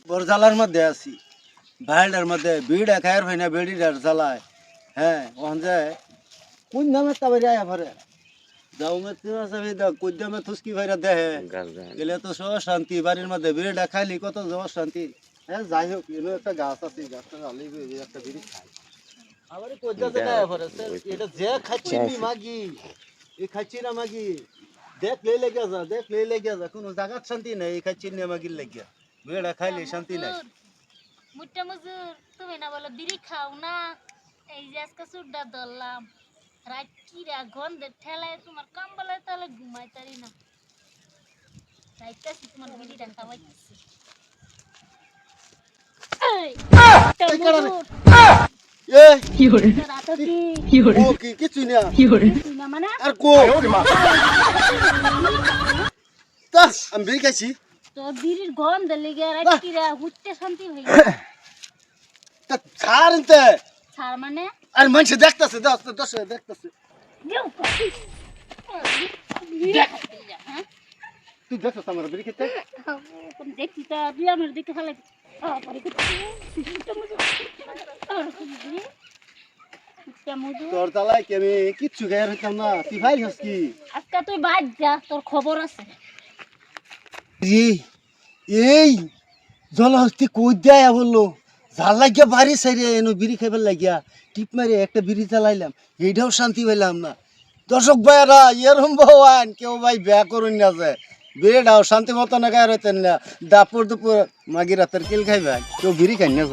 বরজালার মধ্যে আছি ভাইলার মধ্যে বিড়া খায়ের হয় না বেড়িটার জ্বালায় হ্যাঁ ওখান যায় কোন দামে তাবাই আয়া ভরে যাও মে তোমার সাথে দাও কোন দামে থুসকি ভাইরা দেহে গেলে তো সব শান্তি বাড়ির মধ্যে বিড়িটা খাইলি কত সব শান্তি হ্যাঁ যাই হোক এনে একটা গাছ আছে গাছটা জ্বালি একটা বিড়ি খাই আবার কোন দামে আয়া ভরে এটা যে খাচ্ছি মাগি এই খাচ্ছি না মাগি দেখ লেগে যা কোনো জায়গার শান্তি নাই এই খাচ্ছি না মাগির লেগে বিড়িটা খাইলে শান্তি নাই মুট্টা মজুর তুমি না বলো বিড়ি খাও না এই যে আজকে সুড্ডা ধরলাম রাত কিরা গন্ধে ঠেলায় তোমার কম্বলের তলে ঘুমাই তারি না রাইতাছি তোমার বিড়িটা খাওয়াইতেছি এ কি হরে কি হরে ও কি কিছু না কি হরে না মানে আর কো তা আমি বিড়ি খাইছি তো বিড়ির গন্ধে লেগে রাত কিরা হুটতে শান্তি হই তা ছাড়তে ছাড় মানে আর মানুষ দেখতেছে দেখতেছে তুই দেখছ আমার বিড়ি খেতে দেখছি তা বিয়ামের দিকে ফেলে তোর তালায় কি আমি কিচ্ছু গায়ে হইতাম না তুই ভাই হস কি আজকে তুই বাদ যা তোর খবর আছে এই জলহস্তি কই দেয়া বললো জাল লাগিয়া বাড়ি সাইরে এনো বিড়ি খাইবার লাগিয়া টিপ মারি একটা বিড়ি চালাইলাম এইটাও শান্তি পাইলাম না দর্শক ভাইয়ারা এরম ভগবান কেউ ভাই বেয়া করুন না যে বিড়িটাও শান্তি মতো না গায়ে রইতেন না দুপুর মাগি রাতের কিল খাইবা কেউ বিড়ি খাই না